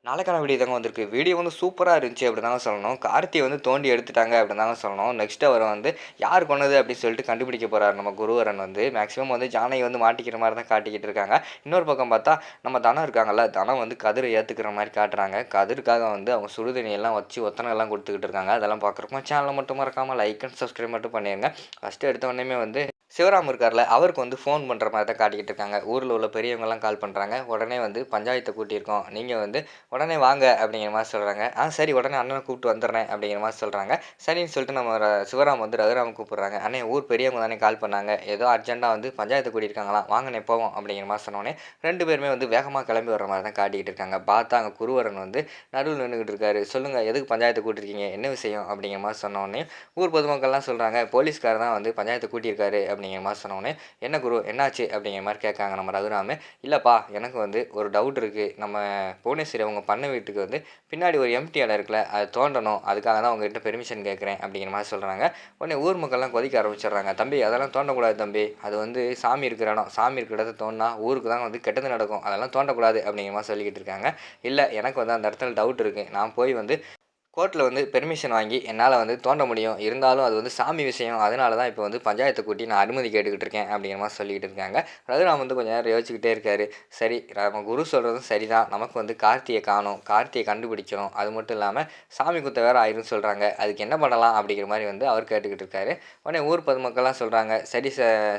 நாளைக்கான வீடியோ தாங்க வந்திருக்கு. வீடியோ வந்து சூப்பரா இருந்துச்சு அப்படின்னு தாங்க சொல்லணும். கார்த்திய வந்து தோண்டி எடுத்துட்டாங்க அப்படின்னு தாங்க சொல்லணும். நெக்ஸ்ட் அவர் வந்து யார் கொன்னது அப்படின்னு சொல்லிட்டு கண்டுபிடிக்க போறாரு நம்ம குருவரன் வந்து. மேக்ஸிமம் வந்து ஜானகி வந்து மாட்டிக்கிற மாரி தான் காட்டிக்கிட்டு இருக்காங்க. இன்னொரு பக்கம் பார்த்தா நம்ம தனம் இருக்காங்கல்ல, தனம் வந்து கதிர ஏத்துக்கிற மாரி காட்டுறாங்க. கதிருக்காக வந்து அவங்க சுடுதண்ணி எல்லாம் வச்சு ஒத்தனை எல்லாம் குடுத்துக்கிட்டு இருக்காங்க. அதெல்லாம் பார்க்குறப்போ சேனலை மட்டும் மறக்காம லைக் அண்ட் சப்ஸ்கிரைப் மட்டும் பண்ணிருங்க. ஃபர்ஸ்ட் எடுத்த உடனேயுமே வந்து சிவராம் இருக்கார்ல, அவருக்கு வந்து ஃபோன் பண்ணுற மாரி தான் காட்டிக்கிட்டு இருக்காங்க. ஊர்ல உள்ள பெரியவங்கலாம் கால் பண்றாங்க. உடனே வந்து பஞ்சாயத்த கூட்டியிருக்கோம். நீங்க வந்து உடனே வாங்க அப்படிங்கிற மாரி சொல்றாங்க. சரி உடனே அண்ணன கூப்பிட்டு வந்துடுறேன் அப்படிங்கிற மாரி சொல்றாங்க. சரின்னு சொல்லிட்டு நம்ம சிவராம் வந்து ரகுராம கூப்பிடுறாங்க. அண்ணே ஊர் பெரியவங்க தானே கால் பண்ணாங்க. ஏதோ அர்ஜென்ட்டா வந்து பஞ்சாயத்து கூட்டியிருக்காங்களாம். வாங்கண்ணே போவோம் அப்படிங்கிற மாரி சொன்னோனே 2 பேருமே வந்து வேகமா கிளம்பி வர்ற மாரி தான் காட்டிக்கிட்டு இருக்காங்க. பார்த்தா அங்க குருவரன் வந்து நடுவுல நின்னுகிட்டு இருக்காரு. சொல்லுங்க எதுக்கு பஞ்சாயத்த கூட்டியிருக்கீங்க? என்ன விஷயம்? அப்படிங்கிற மாரி சொன்னோனே ஊர் பொதுமக்கள்லாம் சொல்றாங்க, போலீஸ்காரர் தான் வந்து பஞ்சாயத்த கூட்டியிருக்காரு அப்படிங்கிற மாரி சொன்னோனே, என்ன குரு என்னாச்சு? அப்படிங்கிற மாரி கேட்காங்க நம்ம ரகுராமு. இல்லப்பா எனக்கு வந்து ஒரு டவுட் இருக்கு. நம்ம புவனேஸ்வரி அவங்க பண்ண வீட்டுக்கு வந்து பின்னாடி ஒரு எம்ப்டி இடம் இருக்குல்ல, அது தோண்டணும். அதுக்காக தான் உங்ககிட்ட பெர்மிஷன் கேட்குறேன் அப்படிங்கிற மாரி சொல்றாங்க. உடனே ஊர் மக்கள்லாம் கொதிக்க ஆரம்பிச்சிடுறாங்க. தம்பி அதெல்லாம் தோண்டக்கூடாது தம்பி. அது வந்து சாமி இருக்கிற இடம். சாமி இருக்கிற இடத்த தோண்டுனா ஊருக்கு தான் வந்து கெட்டது நடக்கும். அதெல்லாம் தோண்டக்கூடாது அப்படிங்கிற மாரி சொல்லிக்கிட்டு இருக்காங்க. இல்ல எனக்கு வந்து அந்த இடத்துல டவுட் இருக்கு. நான் போய் வந்து கோர்ட்ல வந்து பெர்மிஷன் வாங்கி என்னால வந்து தோண்ட முடியும். இருந்தாலும் அது வந்து சாமி விஷயம். அதனால தான் இப்போ வந்து பஞ்சாயத்த கூட்டி நான் அனுமதி கேட்டுக்கிட்டு இருக்கேன் அப்படிங்கிற மாரி சொல்லிக்கிட்டு இருக்காங்க. ரகுராம் வந்து கொஞ்ச நேரம் யோசிச்சுக்கிட்டே இருக்காரு. சரி நம்ம குரு சொல்றதும் சரிதான். நமக்கு வந்து கார்த்திய காணோம். கார்த்திய கண்டுபிடிக்கணும். அது மட்டும் இல்லாம சாமி குத்த வேற ஆயிரும்னு சொல்றாங்க. அதுக்கு என்ன பண்ணலாம் அப்படிங்கிற மாரி வந்து அவர் கேட்டுக்கிட்டு இருக்காரு. உடனே ஊர் பொதுமக்கள்லாம் சொல்றாங்க.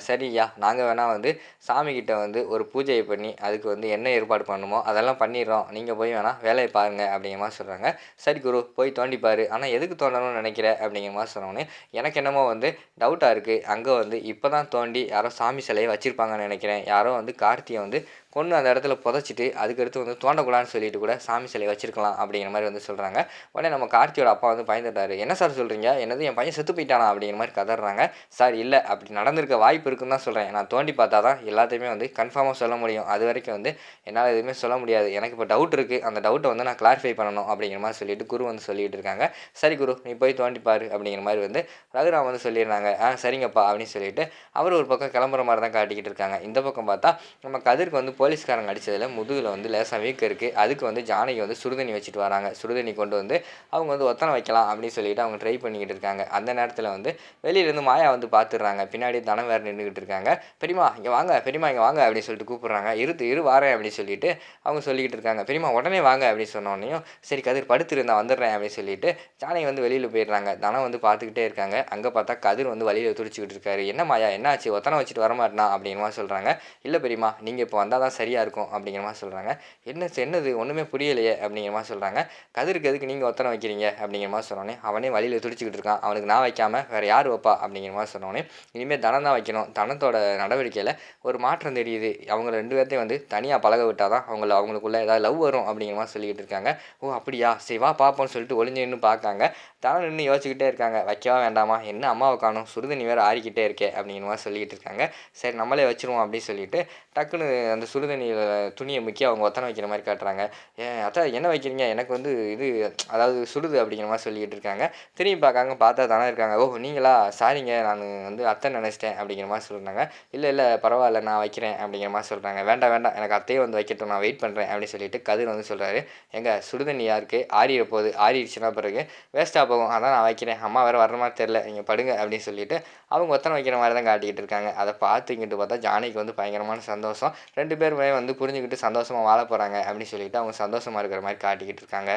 சரிய்யா நாங்க வேணா வந்து சாமிகிட்ட வந்து ஒரு பூஜைய பண்ணி அதுக்கு வந்து என்ன ஏற்பாடு பண்ணணுமோ அதெல்லாம் பண்ணிர்றோம். நீங்க போய் வேணா வேலைய பாருங்க அப்படிங்கிற மாரி சொல்றாங்க. சரி குரு போய் தோண்டி பாரு. ஆனா எதுக்கு தோண்டணும்னு நினைக்கிற? அப்படிங்கிற மாரி சொன்னோனே, எனக்கு என்னமோ வந்து டவுட்டா இருக்கு. அங்க வந்து இப்ப தான் தோண்டி யாரோ சாமி சிலைய வச்சிருப்பாங்கன்னு நினைக்கிறேன். யாரோ வந்து கார்த்திய வந்து கொன்னு அந்த இடத்துல புதைச்சிட்டு, அதுக்கடுத்து வந்து தோண்டக்கூடாதுன்னு சொல்லிட்டு கூட சாமி சிலைய வச்சிருக்கலாம் அப்படிங்கிற மாரி வந்து சொல்றாங்க. உடனே நம்ம கார்த்தியோட அப்பா வந்து பயந்துட்டாரு. என்ன சார் சொல்றீங்க? என்னது என் பையன் செத்து போயிட்டானா? அப்படிங்கிற மாரி கதர்றாங்க. சார் இல்ல அப்படி நடந்திருக்க வாய்ப்பு இருக்குன்னு தான் சொல்றேன். நான் தோண்டி பார்த்தா தான் எல்லாத்தையுமே வந்து கன்ஃபார்மா சொல்ல முடியும். அதுவரைக்கும் வந்து என்னால எதுவுமே சொல்ல முடியாது. எனக்கு இப்ப டவுட் இருக்கு. அந்த டவுட்ட வந்து நான் கிளாரிஃபை பண்ணணும் அப்படிங்கிற மாரி சொல்லிட்டு குரு வந்து சொல்லிட்டு இருக்காங்க. சரி குரு நீ போய் தோண்டி பாரு அப்படிங்கிற மாரி வந்து ரகுராம் வந்து சொல்லிடுறாங்க. சரிங்கப்பா அப்படின்னு சொல்லிட்டு அவர் ஒரு பக்கம் கிளம்புற மாரி தான் காட்டிக்கிட்டு இருக்காங்க. இந்த பக்கம் பார்த்தா நம்ம கதிருக்கு வந்து போலீஸ்காரங்க அடிச்சதுல முதுகுல வந்து லேசா வீக்கம் இருக்கு. அதுக்கு வந்து ஜானகி வந்து சுடுதண்ணி வச்சுட்டு வராங்க. சுடுதண்ணி கொண்டு வந்து அவங்க வந்து ஒத்தனை வைக்கலாம் அப்படின்னு சொல்லிட்டு அவங்க ட்ரை பண்ணிக்கிட்டு இருக்காங்க. அந்த நேரத்துல வந்து வெளியில இருந்து மாயா வந்து பார்த்துடுறாங்க. பின்னாடி தனம் வேற நின்னுகிட்டு இருக்காங்க. பெரியம்மா இங்க வாங்க, பெரியம்மா இங்க வாங்க அப்படின்னு சொல்லிட்டு கூப்பிடுறாங்க. இரு வாரேன் அப்படின்னு சொல்லிட்டு அவங்க சொல்லிக்கிட்டு இருக்காங்க. பெரியம்மா உடனே வாங்க அப்படின்னு சொன்ன உடனேயும் சரி கதிர் படுத்துரு நான் வந்துடுறேன் அப்படின்னு சொல்லிட்டு ஜானகி வந்து வெளியில போயிடுறாங்க. தனம் வந்து பார்த்துக்கிட்டே இருக்காங்க. அங்க பார்த்தா கதிர் வந்து வழியில துடிச்சுக்கிட்டு இருக்காரு. என்ன மாயா என்னாச்சு? ஒத்தனை வச்சுட்டு வரமாட்டேனா அப்படிங்கிற மாதிரி சொல்றாங்க. இல்ல பெரியம்மா நீங்க இப்போ வந்தா தான் சரியா இருக்கும் அப்படிங்கிற மாதிரி சொல்றாங்க. என்னது ஒண்ணுமே புரியலையே அப்படிங்கிற மாதிரி சொல்றாங்க. கதிருக்கு எதுக்கு நீங்க ஒத்தனை வைக்கிறீங்க அப்படிங்கிற மாதிரி சொன்னோடனே அவனே வழியில துடிச்சுக்கிட்டு இருக்கான். அவனுக்கு நான் வைக்காம வேற யார் வைப்பா அப்படிங்கிற மாதிரி சொன்னோடனே இனிமே தனம் தான் வைக்கணும். தனத்தோட நடவடிக்கையில ஒரு மாற்றம் தெரியுது. அவங்க 2 பேர்த்தையும் வந்து தனியா பழக விட்டாதான் அவங்களுக்குள்ள ஏதாவது லவ் வரும் அப்படிங்கிற மாதிரி சொல்லிக்கிட்டு இருக்காங்க. ஓ அப்படியா சரி வா பார்ப்போம்னு சொல்லிட்டு ஒளிஞ்சு நின்று பார்க்காங்க. தனம் நின்று யோசிச்சுக்கிட்டே இருக்காங்க. வைக்கவா வேண்டாமா? என்ன அம்மாவை காணோம் சுடுதண்ணி வேற ஆறிக்கிட்டே இருக்கே அப்படிங்கிற மாதிரி சொல்லிக்கிட்டு இருக்காங்க. சரி நம்மளே வச்சிருவோம் அப்படின்னு சொல்லிட்டு டக்குன்னு அந்த சுடுதண்ணியில் துணியை முக்கி அவங்க ஒத்தனை வைக்கிற மாதிரி காட்டுறாங்க. அதான் என்ன வைக்கிறீங்க? எனக்கு வந்து இது அதாவது சுடுது அப்படிங்கிற மாதிரி சொல்லிக்கிட்டு இருக்காங்க. திரும்பி பார்க்காங்க பார்த்தா தானே இருக்காங்க. ஓ நீங்களா சாரிங்க நான் வந்து அத்தை நினச்சிட்டேன் அப்படிங்கிற மாதிரி சொல்கிறாங்க. இல்லை பரவாயில்ல நான் வைக்கிறேன் அப்படிங்கிற மாதிரி சொல்கிறாங்க. வேண்டாம் எனக்கு அத்தையே வந்து வைக்கட்டும் நான் வெயிட் பண்ணுறேன் அப்படின்னு சொல்லிட்டு கதிர் வந்து சொல்கிறாரு. எங்க சுடுதண்ணி யாருக்கு ஆறிட போகுது ஆறிடுச்சுன்னா பிறகு வேஸ்ட்டாக போகும். அதான் நான் வைக்கிறேன். அம்மா வேறு வர்ற மாதிரி தெரில நீங்கள் படுங்க அப்படின்னு சொல்லிட்டு அவங்க ஒத்தனை வைக்கிற மாதிரி தான் காட்டிக்கிட்டு இருக்காங்க. அதை பார்த்துக்கிட்டு பார்த்தா ஜானகிக்கு வந்து பயங்கரமான சந்தோஷம். 2 பேருமே வந்து புரிஞ்சுக்கிட்டு சந்தோஷமாக வாழ போகிறாங்க அப்படின்னு சொல்லிட்டு அவங்க சந்தோஷமாக இருக்கிற மாதிரி காட்டிக்கிட்டு இருக்காங்க.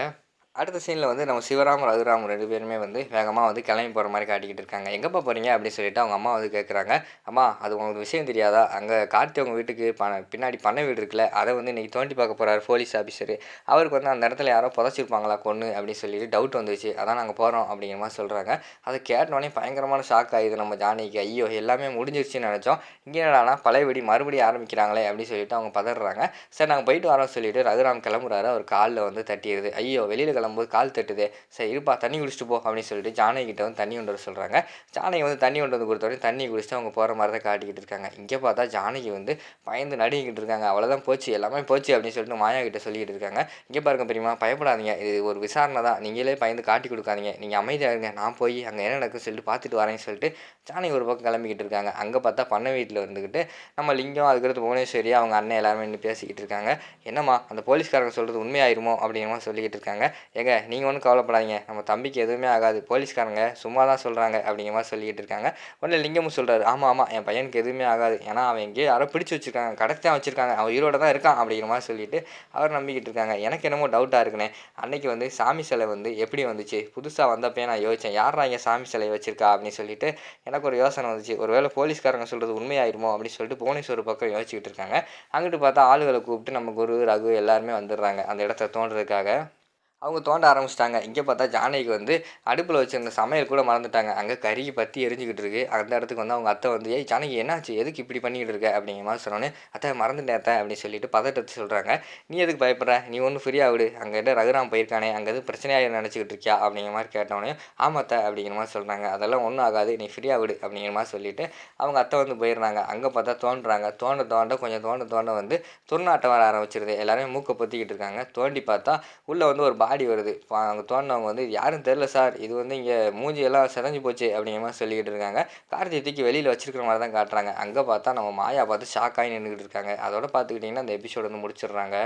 அடுத்த சீனில் வந்து நம்ம சிவராம் ரகுராம் 2 பேருமே வந்து வேகமாக வந்து கிளம்பி போகிற மாதிரி காட்டிக்கிட்டு இருக்காங்க. எங்கேப்பா போகிறீங்க அப்படின்னு சொல்லிட்டு அவங்க அம்மா வந்து கேட்குறாங்க. அம்மா அது உங்களுக்கு விஷயம் தெரியாதா? அங்கே கார்த்தி அவங்க வீட்டுக்கு பின்னாடி பண்ணை வீடு இருக்குல்ல அதை வந்து இன்றைக்கி தோண்டி பார்க்க போகிறாரு போலீஸ் ஆஃபீஸரு. அவருக்கு வந்து அந்த இடத்துல யாரோ புதைச்சிருப்பாங்களா கொன்று அப்படின்னு சொல்லிட்டு டவுட் வந்துச்சு. அதான் நாங்கள் போகிறோம் அப்படிங்கிற மாதிரி சொல்கிறாங்க. அதை கேட்டோடனே பயங்கரமான ஷாக் ஆகிடுது நம்ம ஜானகிக்கு. ஐயோ எல்லாமே முடிஞ்சிருச்சுன்னு நினச்சோம். இங்கே என்னடானா பழையபடி மறுபடியும் ஆரம்பிக்கிறாங்களே அப்படின்னு சொல்லிட்டு அவங்க பதறாங்க. சரி நாங்கள் போயிட்டு வரோம்னு சொல்லிட்டு ரகுராம் கிளம்புறாரு. அவர் காலில் வந்து தட்டிடுது. ஐயோ வெளியில் கிளம்பும்போது கால் தட்டுது. சரி இருப்பா தண்ணி குடிச்சிட்டு போ அப்படின்னு சொல்லிட்டு ஜானகி கிட்ட வந்து தண்ணி கொண்டு வர சொல்கிறாங்க. ஜானகி வந்து தண்ணி கொண்டு வந்து கொடுத்தோடனே தண்ணி குடிச்சிட்டு அவங்க போகிற மாதிரி தான் காட்டிக்கிட்டு இருக்காங்க. இங்கே பார்த்தா ஜானகி வந்து பயந்து நடுங்கிட்டு இருக்காங்க. அவ்வளோதான் போச்சு எல்லாமே போச்சு அப்படின்னு சொல்லிட்டு மாயா கிட்ட சொல்லிக்கிட்டு இருக்காங்க. இங்கே பாருங்க பெரியம்மா பயப்படாதீங்க. இது ஒரு விசாரணை தான். நீங்களே பயந்து காட்டி கொடுக்காதீங்க. நீங்கள் அமைதியாக இருங்க. நான் போய் அங்கே என்ன நடக்குதுன்னு சொல்லிட்டு பார்த்துட்டு வரேன்னு சொல்லிட்டு ஜானகி ஒரு பக்கம் கிளம்பிக்கிட்டு இருக்காங்க. அங்கே பார்த்தா பண்ணை வீட்டில் இருந்துக்கிட்டு நம்ம லிங்கம் அதுக்கடுத்து புவனேஸ்வரி அவங்க அண்ணன் எல்லாருமே நின்று பேசிக்கிட்டு இருக்காங்க. என்னம்மா அந்த போலீஸ்காரங்க சொல்கிறது உண்மையாயிருமோ அப்படிங்கிற மாதிரி சொல்லிக்கிட்டு இருக்காங்க. ஏங்க நீங்கள் ஒன்றும் கவலைப்படாதீங்க. நம்ம தம்பிக்கு எதுவுமே ஆகாது. போலீஸ்காரங்க சும்மா தான் சொல்கிறாங்க அப்படிங்கிற மாதிரி சொல்லிக்கிட்டு இருக்காங்க. உடனே லிங்கமும் சொல்கிறாரு, ஆமாம் ஆமாம் என் பையனுக்கு எதுவுமே ஆகாது. ஏன்னா அவன் எங்கேயோ யாரோ பிடிச்சி வச்சுருக்காங்க. கடத்தி தான் வச்சுருக்காங்க. அவன் உயிரோட தான் இருக்கான் அப்படிங்கிற மாதிரி சொல்லிட்டு அவர் நம்பிக்கிட்டு இருக்காங்க. எனக்கு என்னமோ டவுட்டாக இருக்குண்ணே. அன்னைக்கு வந்து சாமி சிலை வந்து எப்படி வந்துச்சு? புதுசாக வந்தப்பே நான் யோசித்தேன். யாரா இங்கே சாமி சிலை வச்சுருக்கா அப்படின்னு சொல்லிட்டு எனக்கு ஒரு யோசனை வந்துச்சு. ஒருவேளை போலீஸ்காரங்க சொல்கிறது உண்மையாயிருமோ அப்படின்னு சொல்லிட்டு புவனேஸ்வர் பக்கம் யோசிச்சுக்கிட்டு இருக்காங்க. அங்கிட்டு பார்த்தா ஆளுகளை கூப்பிட்டு நம்ம குரு, ரகு எல்லாருமே வந்துடுறாங்க அந்த இடத்த தோண்டுறதுக்காக. அவங்க தோண்ட ஆரம்பிச்சிட்டாங்க. இங்கே பார்த்தா ஜானகிக்கு வந்து அடுப்பில் வச்சிருந்த சமையல் கூட மறந்துட்டாங்க. அங்கே கருகி பற்றி எரிஞ்சுக்கிட்டு இருக்கு. அந்த இடத்துக்கு வந்து அவங்க அத்தை வந்து, ஏய் ஜானகி என்னாச்சு? எதுக்கு இப்படி பண்ணிக்கிட்டு இருக்க? அப்படிங்கிற மாதிரி சொன்னோன்னே, அத்தை மறந்துட்டேன் அத்தை அப்படின்னு சொல்லிட்டு பதட்டத்தை சொல்கிறாங்க. நீ எதுக்கு பயப்படுற? நீ ஒன்றும் ஃப்ரீயாக விடு. அங்கிட்ட ரகுராம் போயிருக்கானே, அங்கே எதுவும் பிரச்சனையாக நினச்சிக்கிட்டு இருக்கியா? அப்படிங்கிற மாதிரி கேட்டோன்னே, ஆமாம் அத்தை அப்படிங்கிற மாதிரி சொல்கிறாங்க. அதெல்லாம் ஒன்றும் ஆகாது. நீ ஃப்ரீயாக விடு அப்படிங்கிற மாதிரி சொல்லிட்டு அவங்க அத்தை வந்து போயிடுறாங்க. அங்கே பார்த்தா தோண்டுறாங்க. தோண்ட கொஞ்சம் தோண்ட வந்து துர்நாட்டம் வர ஆரம்பிச்சிருது. எல்லாருமே மூக்கை பொத்திக்கிட்டு இருக்காங்க. தோண்டி பார்த்தா உள்ளே வந்து ஒரு பாடி வருது. அங்கே தோண்டினவங்க வந்து யாரும் தெரில சார், இது வந்து இங்கே மூஞ்சியெல்லாம் சிதைஞ்சு போச்சு அப்படிங்கிற மாதிரி சொல்லிக்கிட்டு இருக்காங்க. கார்த்தியை தூக்கி வெளியில் வச்சிருக்கிற மாதிரி தான் காட்டுறாங்க. அங்கே பார்த்தா நம்ம மாயா பார்த்து ஷாக்காகி நின்றுக்கிட்டு இருக்காங்க. அதோட பார்த்துக்கிட்டிங்கன்னா அந்த எபிசோடு வந்து முடிச்சிடுறாங்க.